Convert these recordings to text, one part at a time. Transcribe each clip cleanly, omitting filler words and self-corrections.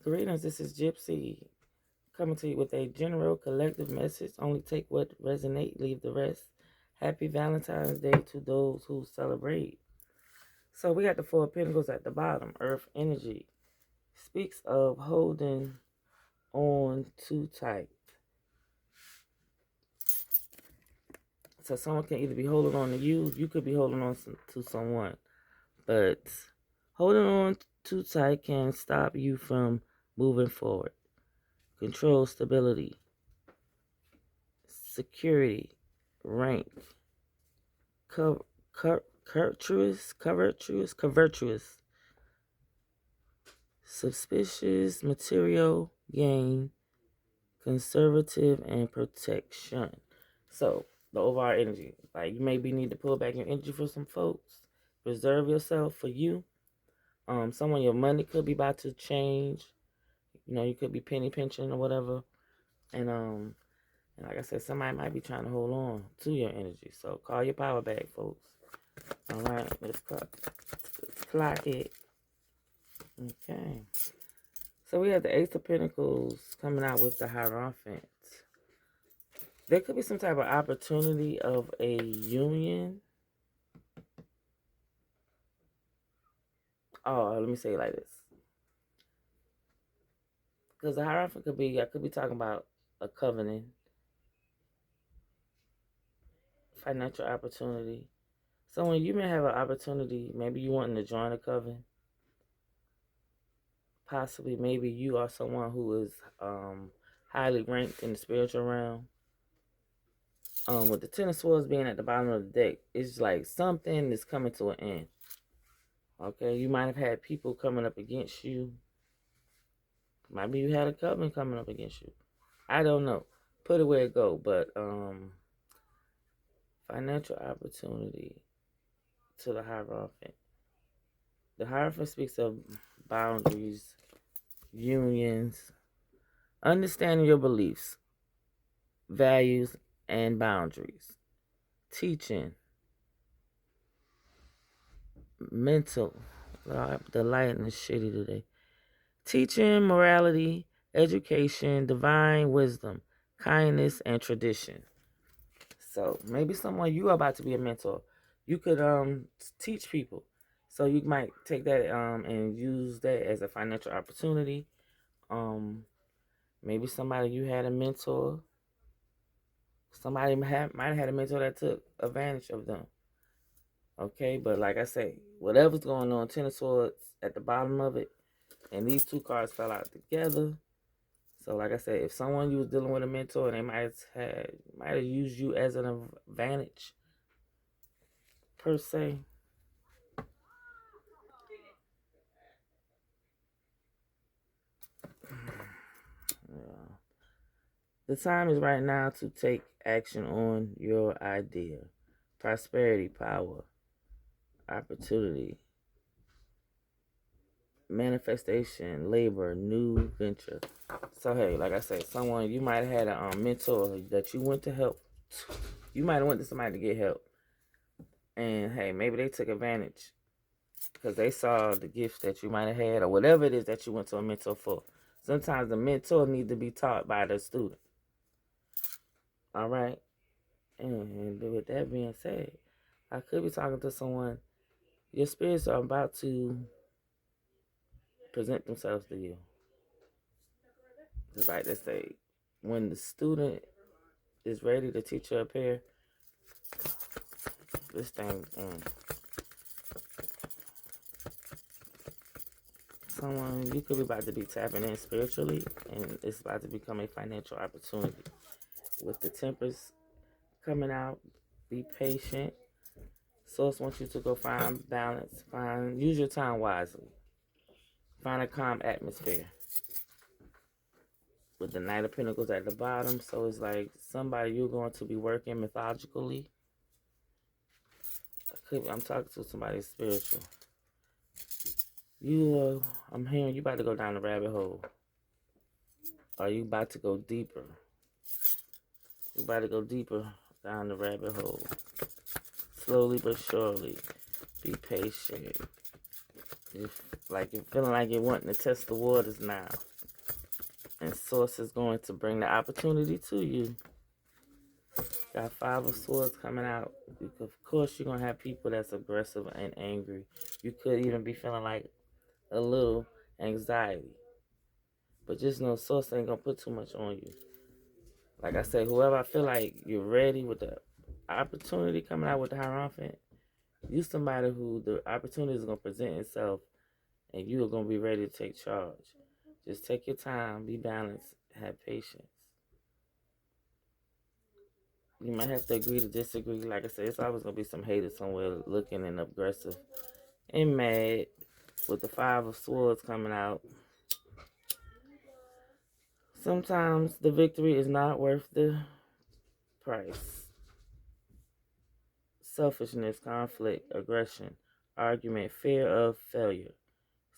Greetings, this is Gyp-C coming to you with a general collective message. Only take what resonates, leave the rest. Happy Valentine's Day to those who celebrate. So we got the Four of Pentacles at the bottom. Earth energy speaks of holding on too tight. So someone can either be holding on to you, you could be holding on to someone. But holding on too tight can stop you from moving forward. Control, stability, security, rank, covetous, suspicious, material gain, conservative, and protection. So the overall energy, like you maybe need to pull back your energy for some folks. Reserve yourself for you. Someone your money could be about to change. You know, you could be penny pinching or whatever. And like I said, somebody might be trying to hold on to your energy. So call your power back, folks. All right, let's clock it. Okay. So we have the Ace of Pentacles coming out with the Hierophant. There could be some type of opportunity of a union. Oh, let me say it like this. Because the Hierophant could be, I could be talking about a covenant, financial opportunity. So when you may have an opportunity, maybe you wanting to join a coven. Possibly, maybe you are someone who is highly ranked in the spiritual realm. With the Ten of Swords being at the bottom of the deck, it's like something is coming to an end. Okay, you might have had people coming up against you. Maybe you had a coven coming up against you. I don't know. Put it where it go. But financial opportunity to the Hierophant. The Hierophant speaks of boundaries, unions, understanding your beliefs, values, and boundaries. Teaching, mental, the light and the shitty today. Teaching, morality, education, divine wisdom, kindness, and tradition. So maybe someone you are about to be a mentor. You could teach people. So you might take that and use that as a financial opportunity. Maybe somebody you had a mentor. Somebody might have had a mentor that took advantage of them. Okay, but like I say, whatever's going on, Ten of Swords at the bottom of it, and these two cards fell out together. So like I said, if someone you was dealing with a mentor, and they might have used you as an advantage, per se. Yeah. The time is right now to take action on your idea. Prosperity, power, opportunity, manifestation, labor, new venture. So hey, like I said, someone you might have had a mentor that you went to help. You might have went to somebody to get help, and hey, maybe they took advantage because they saw the gift that you might have had or whatever it is that you went to a mentor for. Sometimes the mentor needs to be taught by the student. All right, and with that being said, I could be talking to someone. Your spirits are about to present themselves to you. Just like they say, when the student is ready to teach you a pair, this thing, someone you could be about to be tapping in spiritually, and it's about to become a financial opportunity. With the Temperance coming out, be patient. Source wants you to go find balance, use your time wisely, find a calm atmosphere. With the Knight of Pentacles at the bottom, so it's like somebody you're going to be working methodically. I'm talking to somebody spiritual. I'm hearing you about to go down the rabbit hole. Are you about to go deeper? You about to go deeper down the rabbit hole. Slowly but surely. Be patient. You're feeling like you're wanting to test the waters now. And source is going to bring the opportunity to you. Got 5 of Swords coming out. Of course, you're going to have people that's aggressive and angry. You could even be feeling like a little anxiety. But just know source ain't going to put too much on you. Like I said, whoever I feel like you're ready with the opportunity coming out with the Hierophant, you somebody who the opportunity is going to present itself and you are going to be ready to take charge. Just take your time, be balanced, have patience. You might have to agree to disagree. Like I said, it's always going to be some haters somewhere looking and aggressive and mad with the 5 of Swords coming out. Sometimes the victory is not worth the price. Selfishness, conflict, aggression, argument, fear of failure,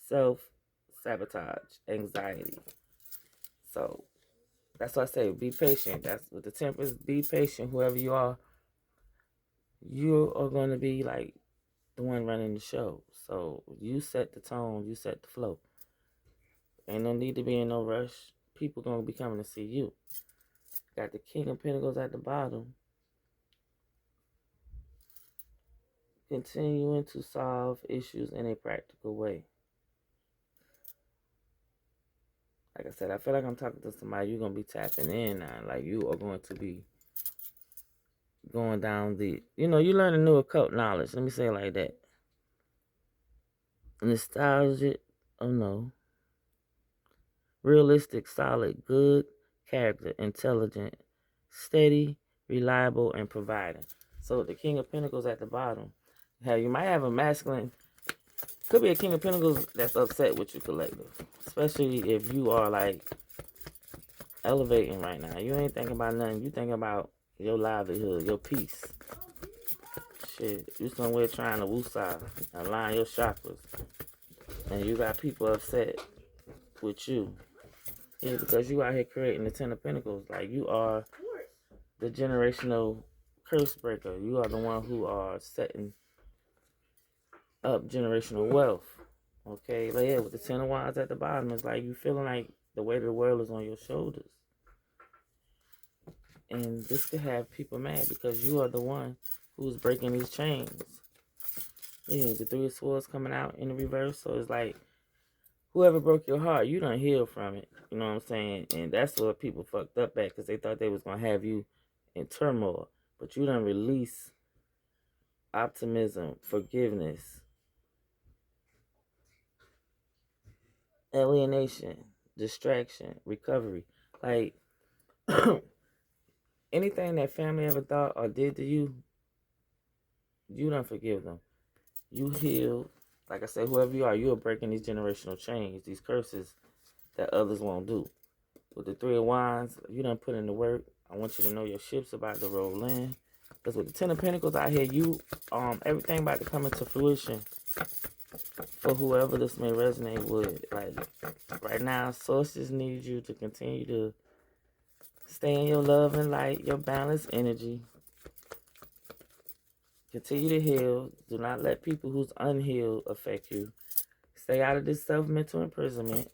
self-sabotage, anxiety. So that's why I say be patient. That's what the Temperance, be patient. Whoever you are going to be like the one running the show. So you set the tone, you set the flow. Ain't no need to be in no rush. People going to be coming to see you. Got the King of Pentacles at the bottom. Continuing to solve issues in a practical way. Like I said, I feel like I'm talking to somebody. You're going to be tapping in now. Like you are going to be going down the, you learn a new occult knowledge. Let me say it like that. Nostalgic, oh no. Realistic, solid, good character, intelligent, steady, reliable, and providing. So the King of Pentacles at the bottom. You might have a masculine, could be a King of Pentacles that's upset with you, collective. Especially if you are like elevating right now. You ain't thinking about nothing. You thinking about your livelihood, your peace. Shit, you somewhere trying to woosah, align your chakras. And you got people upset with you. Yeah, because you out here creating the 10 of Pentacles. Like, you are the generational curse breaker. You are the one who are setting up generational wealth. Okay? Like, yeah, with the 10 of Wands at the bottom, it's like you feeling like the weight of the world is on your shoulders. And this could have people mad because you are the one who's breaking these chains. Yeah, the 3 of Swords coming out in the reverse. So it's like, whoever broke your heart, you done healed from it. You know what I'm saying? And that's what people fucked up at because they thought they was going to have you in turmoil. But you done release optimism, forgiveness, alienation, distraction, recovery. Like, anything that family ever thought or did to you, you done forgive them. You healed. Like I said, whoever you are breaking these generational chains, these curses that others won't do. With the 3 of Wands, you done put in the work. I want you to know your ship's about to roll in. Because with the 10 of Pentacles out here, everything about to come into fruition for whoever this may resonate with. Like, right now, sources need you to continue to stay in your love and light, your balanced energy. Continue to heal. Do not let people who's unhealed affect you. Stay out of this self-mental imprisonment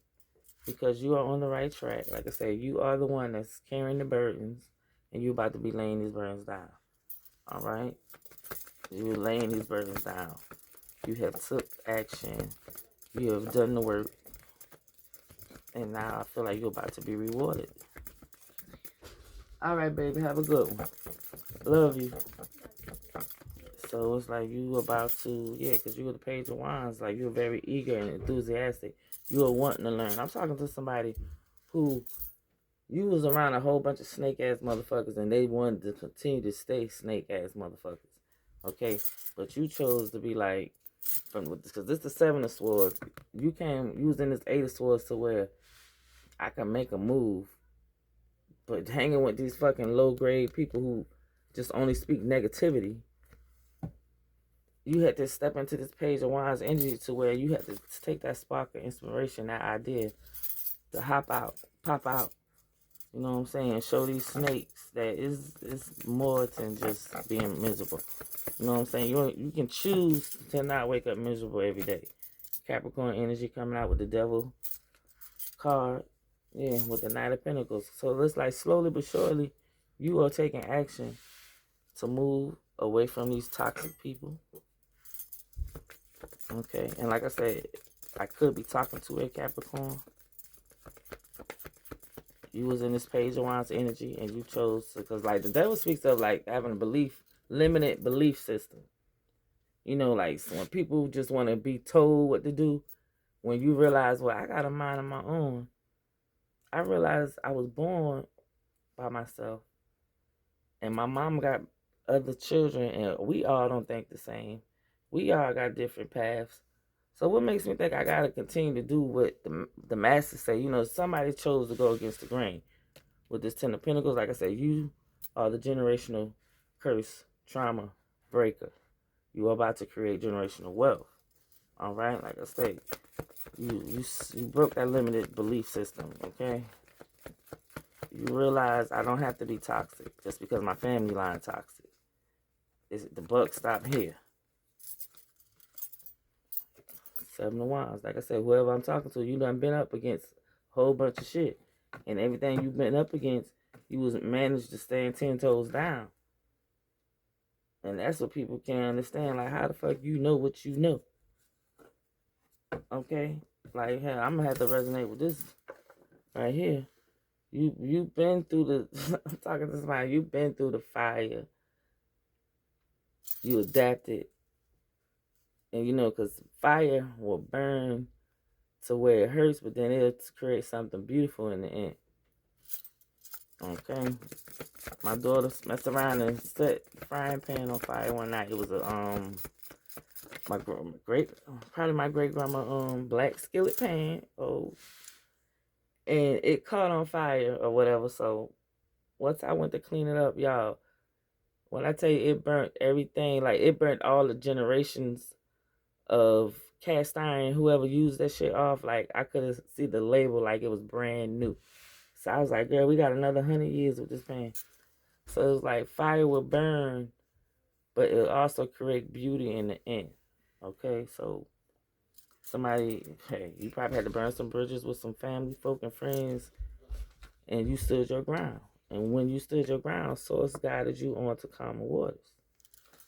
because you are on the right track. Like I said, you are the one that's carrying the burdens and you're about to be laying these burdens down. All right? You're laying these burdens down. You have took action. You have done the work. And now I feel like you're about to be rewarded. All right, baby. Have a good one. Love you. So it's like you about to, because you were the Page of Wands. Like, you're very eager and enthusiastic. You are wanting to learn. I'm talking to somebody who, you was around a whole bunch of snake-ass motherfuckers and they wanted to continue to stay snake-ass motherfuckers. Okay? But you chose to be like, because this is the 7 of Swords. You came using this 8 of Swords to where I can make a move. But hanging with these fucking low-grade people who just only speak negativity, you had to step into this Page of Wands energy to where you had to take that spark of inspiration, that idea, to hop out, pop out. You know what I'm saying? Show these snakes that it's more than just being miserable. You know what I'm saying? You can choose to not wake up miserable every day. Capricorn energy coming out with the Devil card. Yeah, with the Knight of Pentacles. So it's like slowly but surely, you are taking action to move away from these toxic people. Okay, and like I said, I could be talking to a Capricorn. You was in this Page of Wands energy, and you chose to, because like the devil speaks of like having a limited belief system. You know, like when people just want to be told what to do, when you realize, well, I got a mind of my own. I realized I was born by myself, and my mom got other children, and we all don't think the same. We all got different paths. So what makes me think I gotta continue to do what the masters say? You know, somebody chose to go against the grain with this Ten of Pentacles. Like I said, you are the generational curse trauma breaker. You are about to create generational wealth. All right, like I said, you broke that limited belief system. Okay, you realize I don't have to be toxic just because my family line toxic. The buck stop here. Seven of Wands. Like I said, whoever I'm talking to, you done been up against a whole bunch of shit. And everything you've been up against, you was managed to stand 10 toes down. And that's what people can't understand. Like, how the fuck you know what you know? Okay? Like, hell, I'm gonna have to resonate with this right here. You've been through the I'm talking to somebody, you've been through the fire. You adapted. And you know, because fire will burn to where it hurts, but then it'll create something beautiful in the end. Okay. My daughter messed around and set the frying pan on fire one night. It was probably my great grandma black skillet pan. Oh, and it caught on fire or whatever. So once I went to clean it up, y'all, when I tell you it burnt everything, like it burnt all the generations of cast iron, whoever used that shit off, like I could have see the label like it was brand new. So I was like, girl, we got another 100 years with this pan. So it was like fire will burn, but it'll also create beauty in the end. Okay, so hey, you probably had to burn some bridges with some family, folk, and friends, and you stood your ground. And when you stood your ground, Source guided you onto calmer waters.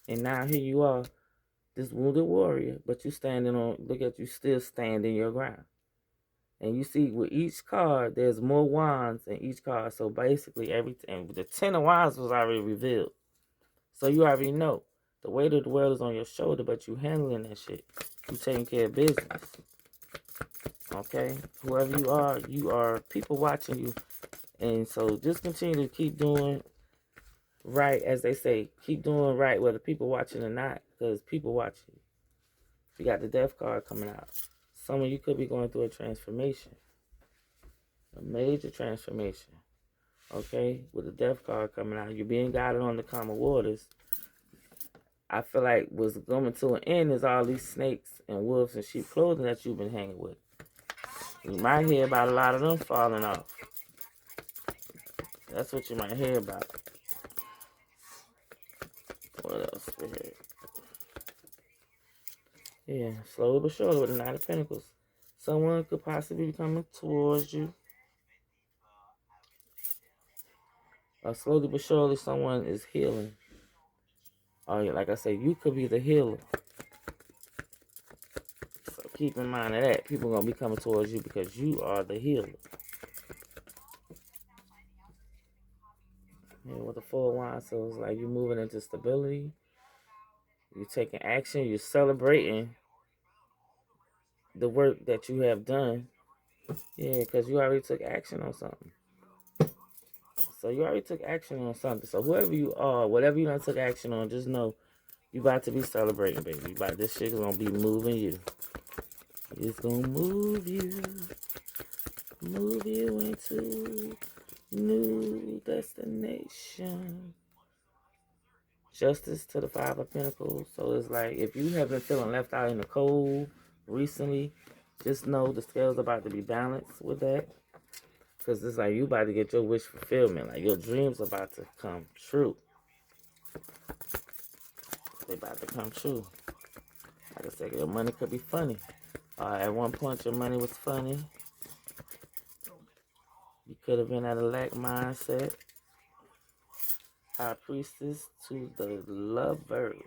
And now here you are, this wounded warrior, but you standing on, look at you still standing your ground. And you see with each card, there's more wands in each card. So basically everything, the 10 of wands was already revealed. So you already know. The weight of the world is on your shoulder, but you handling that shit. You taking care of business. Okay? Whoever you are people watching you. And so just continue to keep doing right, as they say. Keep doing right whether people watching or not, because people watching you. You got the death card coming out. Some of you could be going through a transformation. A major transformation. Okay? With the death card coming out. You're being guided on the calmer waters. I feel like what's coming to an end is all these snakes and wolves and sheep clothing that you've been hanging with. You might hear about a lot of them falling off. That's what you might hear about. What else we hear? Yeah, slowly but surely with the Knight of Pentacles. Someone could possibly be coming towards you. Or slowly but surely someone is healing. Or like I said, you could be the healer. So keep in mind of that. People are going to be coming towards you because you are the healer. Yeah, with the Four of Wands, so it's like you're moving into stability. You're taking action. You're celebrating the work that you have done. Yeah, because you already took action on something. So you already took action on something. So whoever you are, whatever you done took action on, just know you about to be celebrating, baby. This shit is gonna be moving you. It's gonna move you into new destination. Justice to the Five of Pentacles. So it's like if you have been feeling left out in the cold recently, just know the scale's about to be balanced with that. Because it's like you about to get your wish fulfillment. Like your dreams about to come true. They about to come true. Like I said, your money could be funny. At one point, your money was funny. could have been at a lack mindset. High Priestess to the Lovers.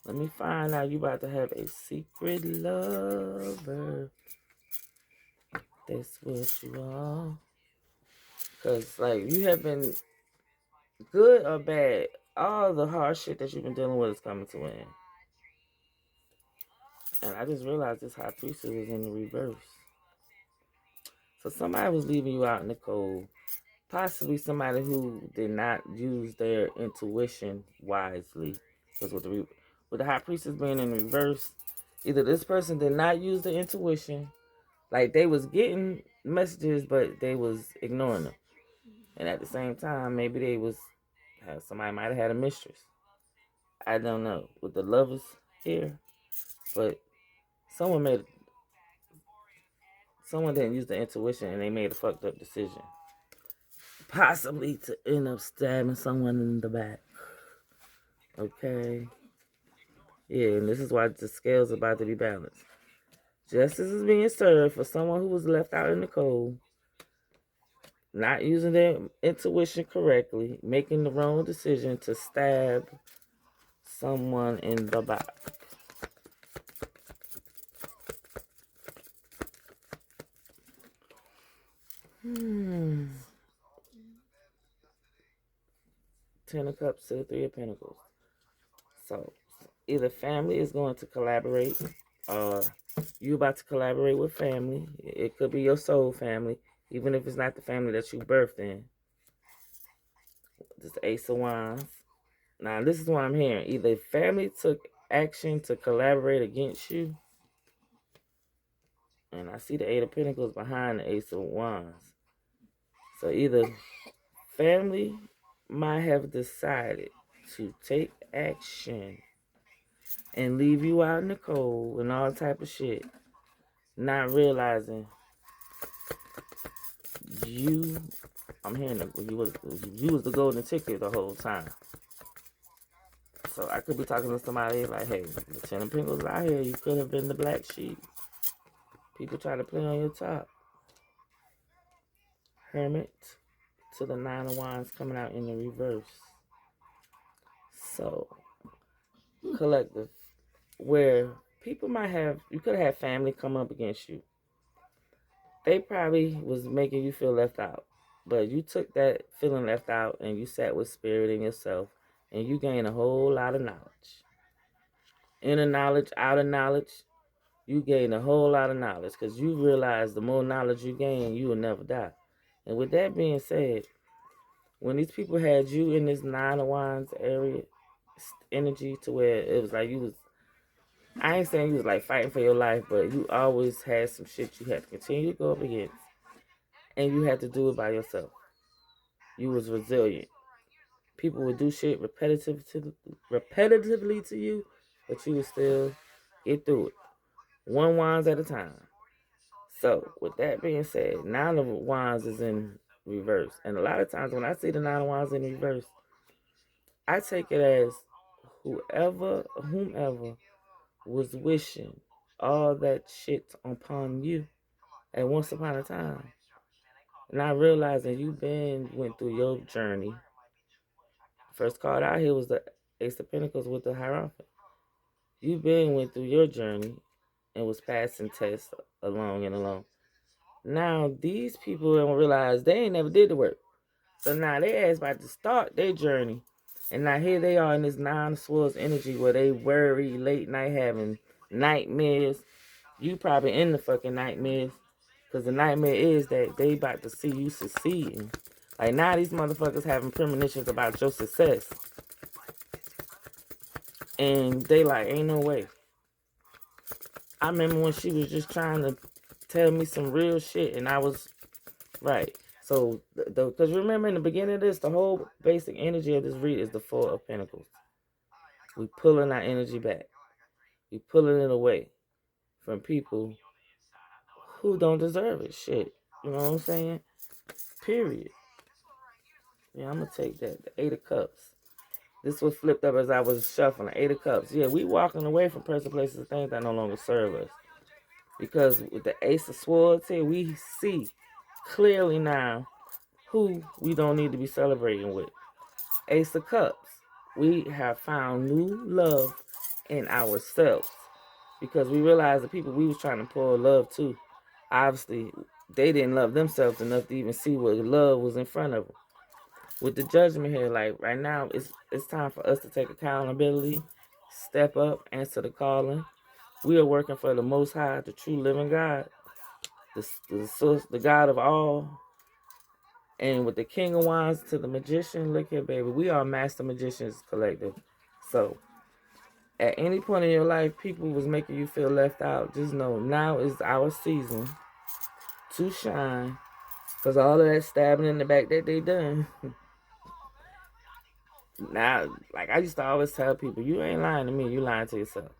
Let me find out you about to have a secret lover. That's what you are. Because, like, you have been good or bad. All the hard shit that you've been dealing with is coming to an end. And I just realized this High Priestess was in the reverse. So somebody was leaving you out in the cold. Possibly somebody who did not use their intuition wisely. Because with the High Priestess being in reverse, either this person did not use their intuition, like they was getting messages, but they was ignoring them. And at the same time, maybe somebody might have had a mistress. I don't know with the Lovers here, but someone didn't use their intuition and they made a fucked up decision. Possibly to end up stabbing someone in the back. Okay. Yeah, and this is why the scale's about to be balanced. Justice is being served for someone who was left out in the cold, not using their intuition correctly, making the wrong decision to stab someone in the back. Ten of Cups to the Three of Pentacles. So, either family is going to collaborate, or you about to collaborate with family. It could be your soul family, even if it's not the family that you birthed in. This Ace of Wands. Now, this is what I'm hearing. Either family took action to collaborate against you, and I see the Eight of Pentacles behind the Ace of Wands. So either family might have decided to take action and leave you out in the cold and all type of shit, not realizing I'm hearing you was the golden ticket the whole time. So I could be talking to somebody like, hey, the Ten of Pentacles out here, you could have been the black sheep. People try to play on your top. Hermit to the Nine of Wands coming out in the reverse. So, collective, where people you could have had family come up against you. They probably was making you feel left out. But you took that feeling left out and you sat with spirit in yourself and you gained a whole lot of knowledge. Inner knowledge, outer knowledge, you gain a whole lot of knowledge because you realize the more knowledge you gain, you will never die. And with that being said, when these people had you in this Nine of Wands area, energy to where it was like I ain't saying you was like fighting for your life, but you always had some shit you had to continue to go up against. And you had to do it by yourself. You was resilient. People would do shit repetitively to you, but you would still get through it. One wands at a time. So, with that being said, Nine of Wands is in reverse. And a lot of times when I see the Nine of Wands in reverse, I take it as whomever was wishing all that shit upon you at once upon a time. Not realizing you went through your journey. First card out here was the Ace of Pentacles with the Hierophant. You went through your journey and was passing tests along and along. Now, these people don't realize they ain't never did the work. So now they ass about to start their journey. And now here they are in this Nine of Swords energy where they worry late night having nightmares. You probably in the fucking nightmares. Because the nightmare is that they about to see you succeeding. Like now these motherfuckers having premonitions about your success. And they like, ain't no way. I remember when she was just trying to tell me some real shit and I was right. So, because remember in the beginning of this, the whole basic energy of this read is the Four of Pentacles. We pulling our energy back. We pulling it away from people who don't deserve it. Shit. You know what I'm saying? Period. Yeah, I'm going to take that. The Eight of Cups. This was flipped up as I was shuffling. Eight of Cups. Yeah, we walking away from person, places, and things that no longer serve us. Because with the Ace of Swords here, we see clearly now who we don't need to be celebrating with. Ace of Cups. We have found new love in ourselves because we realized the people we was trying to pour love to, obviously, they didn't love themselves enough to even see what love was in front of them. With the judgment here, like right now, it's time for us to take accountability, step up, answer the calling. We are working for the Most High, the true living God, the source, the God of all. And with the King of Wands to the Magician, look here, baby, we are Master Magicians Collective. So, at any point in your life, people was making you feel left out. Just know now is our season to shine. Because all of that stabbing in the back that they done. Now, like I used to always tell people, you ain't lying to me, you lying to yourself.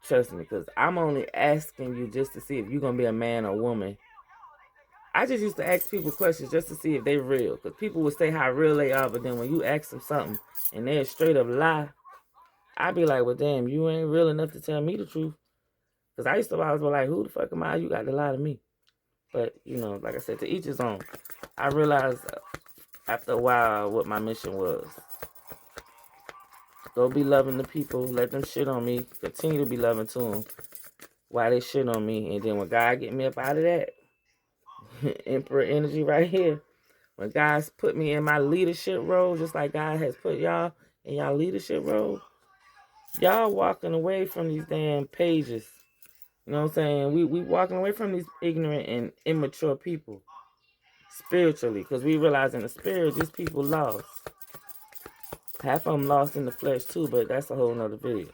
Trust me, because I'm only asking you just to see if you're going to be a man or woman. I just used to ask people questions just to see if they real. Because people would say how real they are, but then when you ask them something and they're straight up lie, I'd be like, well, damn, you ain't real enough to tell me the truth. Because I used to always be like, who the fuck am I? You got to lie to me. But, you know, like I said, to each his own. I realized after a while what my mission was. Go be loving the people. Let them shit on me. Continue to be loving to them while they shit on me. And then when God get me up out of that, Emperor energy right here. When God's put me in my leadership role, just like God has put y'all in y'all leadership role, y'all walking away from these damn pages. You know what I'm saying? We walking away from these ignorant and immature people spiritually, because we realize in the spirit these people lost. Half of them lost in the flesh too, but that's a whole nother video.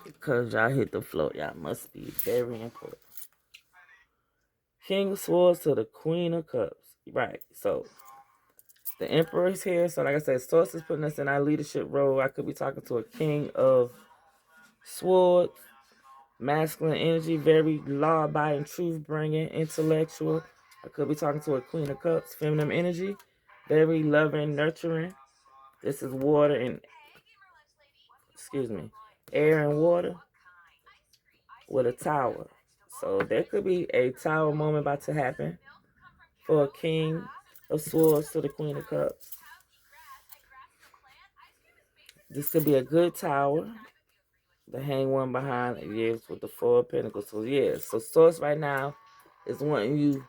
Because y'all hit the floor, y'all must be very important. King of Swords to the Queen of Cups. Right, so the Emperor is here. So like I said, Source is putting us in our leadership role. I could be talking to a King of Swords. Masculine energy, very law-abiding, truth-bringing, intellectual. I could be talking to a Queen of Cups, feminine energy, very loving, nurturing. This is water and, air and water with a tower. So there could be a tower moment about to happen for a King of Swords to the Queen of Cups. This could be a good tower. The hang one behind it, yes, with the Four of Pentacles. So yeah, so Source right now is wanting you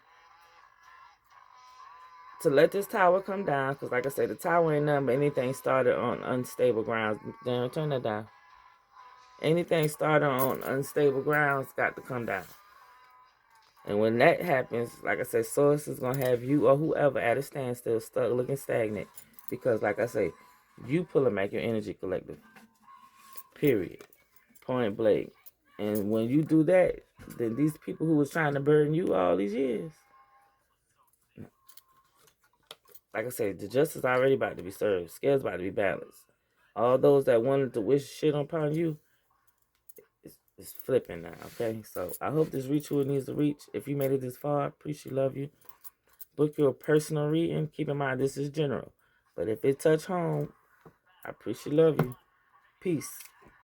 to let this tower come down, because like I said, the tower ain't nothing but anything started on unstable grounds. Damn, turn that down. Anything started on unstable grounds got to come down. And when that happens, like I said, Source is going to have you or whoever at a standstill, stuck, looking stagnant. Because like I say, you pulling back your energy collective. Period. Point blank. And when you do that, then these people who was trying to burden you all these years, like I said, the justice already about to be served. Scales about to be balanced. All those that wanted to wish shit upon you, it's flipping now, okay? So I hope this reach who it needs to reach. If you made it this far, I appreciate love you. Book your personal reading. Keep in mind, this is general. But if it touch home, I appreciate love you. Peace.